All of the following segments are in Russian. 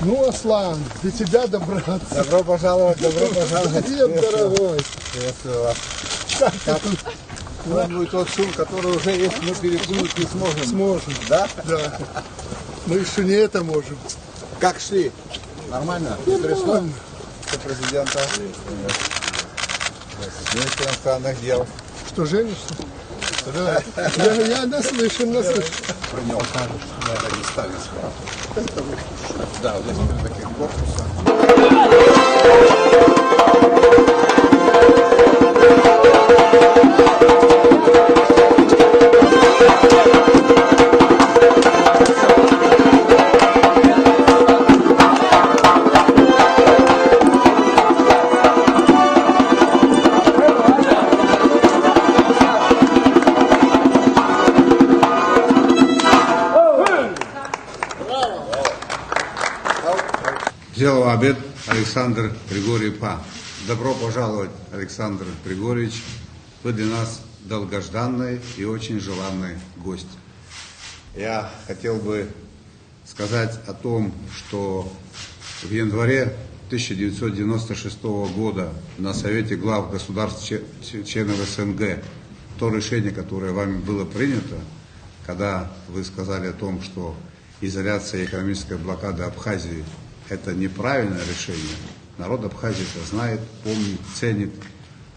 Ну, Аслан, до тебя добраться. Добро пожаловать, добро пожаловать. Привет, дорогой. Приветствую вас. Вот будет тот шум, который уже, если мы переплыть не сможем. Сможем. Да? Да. Мы еще не это можем. Как шли? Нормально? Не пришло? До президента. Министр иностранных дел. Что, женишься? Да. Я наслышан. Про него покажешь. Это не ставится. Да, вот здесь таких корпуса. Взял обед Александр Григорьев Па. Добро пожаловать, Александр Григорьевич. Вы для нас долгожданный и очень желанный гость. Я хотел бы сказать о том, что в январе 1996 года на Совете глав государств членов СНГ то решение, которое вами было принято, когда вы сказали о том, что изоляция и экономическая блокада Абхазии – это неправильное решение. Народ Абхазии это знает, помнит, ценит.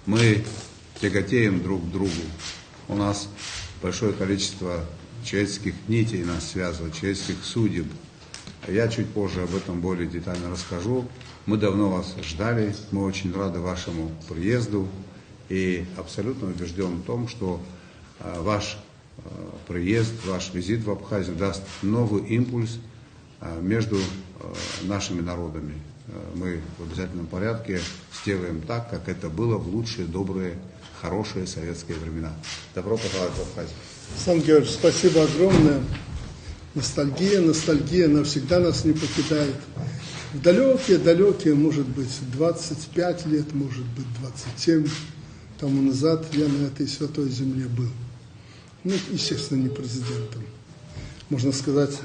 Мы тяготеем друг к другу. У нас большое количество человеческих нитей нас связывает, человеческих судеб. Я чуть позже об этом более детально расскажу. Мы давно вас ждали, мы очень рады вашему приезду и абсолютно убежден в том, что ваш приезд, ваш визит в Абхазию даст новый импульс между нашими народами. Мы в обязательном порядке сделаем так, как это было в лучшие, добрые, хорошие советские времена. Добро пожаловать в Абхазию. Сан Георгиевич, спасибо огромное. Ностальгия навсегда нас не покидает. В далекие, может быть, 25 лет, может быть, 27 тому назад я на этой святой земле был. Ну, естественно, не президентом. Можно сказать,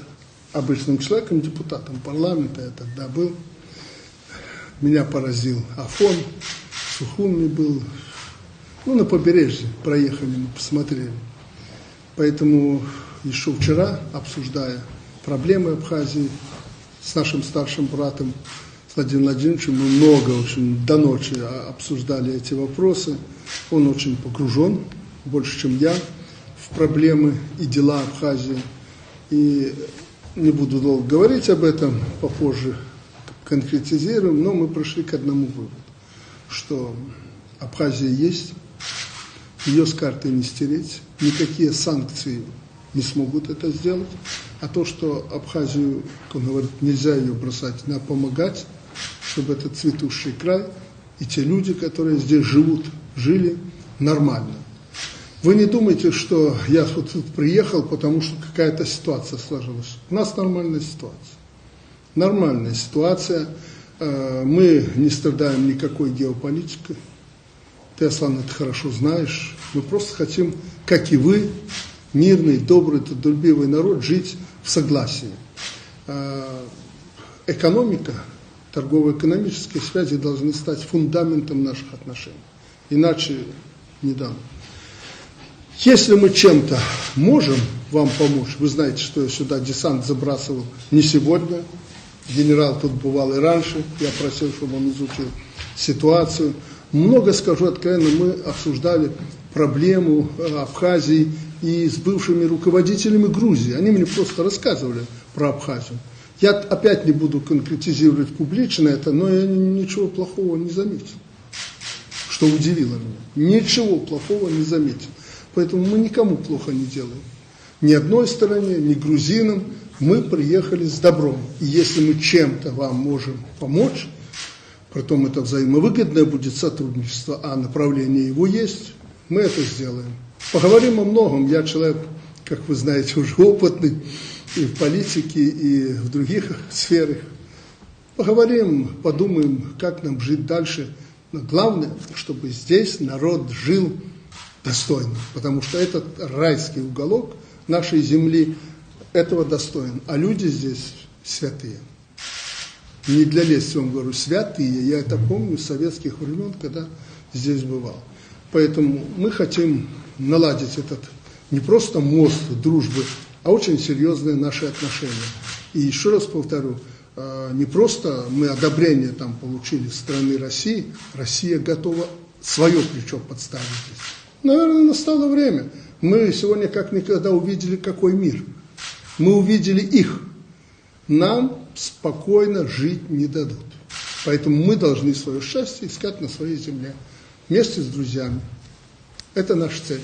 обычным человеком, депутатом парламента я тогда был. Меня поразил Афон, Сухумный был. Ну, на побережье проехали, мы посмотрели. Поэтому еще вчера, обсуждая проблемы Абхазии с нашим старшим братом, с Владимиром Владимировичем, мы много, очень до ночи обсуждали эти вопросы. Он очень погружен, больше, чем я, в проблемы и дела Абхазии. И не буду долго говорить об этом, попозже конкретизируем, но мы пришли к одному выводу, что Абхазия есть, ее с карты не стереть, никакие санкции не смогут это сделать, а то, что Абхазию, как он говорит, нельзя ее бросать, надо помогать, чтобы этот цветущий край и те люди, которые здесь живут, жили нормально. Вы не думайте, что я вот тут приехал, потому что какая-то ситуация сложилась. У нас нормальная ситуация. Нормальная ситуация. Мы не страдаем никакой геополитикой. Ты, Аслан, это хорошо знаешь. Мы просто хотим, как и вы, мирный, добрый, трудолюбивый народ, жить в согласии. Экономика, торгово-экономические связи должны стать фундаментом наших отношений. Иначе не дам. Если мы чем-то можем вам помочь, вы знаете, что я сюда десант забрасывал не сегодня, генерал тут бывал и раньше, я просил, чтобы он изучил ситуацию. Много, скажу откровенно, мы обсуждали проблему Абхазии и с бывшими руководителями Грузии. Они мне просто рассказывали про Абхазию. Я опять не буду конкретизировать публично это, но я ничего плохого не заметил, что удивило меня. Ничего плохого не заметил. Поэтому мы никому плохо не делаем. Ни одной стороне, ни грузинам. Мы приехали с добром. И если мы чем-то вам можем помочь, притом это взаимовыгодное будет сотрудничество, а направление его есть, мы это сделаем. Поговорим о многом. Я человек, как вы знаете, уже опытный и в политике, и в других сферах. Поговорим, подумаем, как нам жить дальше. Но главное, чтобы здесь народ жил достойно, потому что этот райский уголок нашей земли этого достоин, а люди здесь святые. Не для лести вам говорю, святые. Я это помню с советских времен, когда здесь бывал. Поэтому мы хотим наладить этот не просто мост дружбы, а очень серьезные наши отношения. И еще раз повторю, не просто мы одобрение там получили с стороны России, Россия готова свое плечо подставить здесь. Наверное, настало время. Мы сегодня как никогда увидели, какой мир. Мы увидели их. Нам спокойно жить не дадут. Поэтому мы должны свое счастье искать на своей земле. Вместе с друзьями. Это наша цель.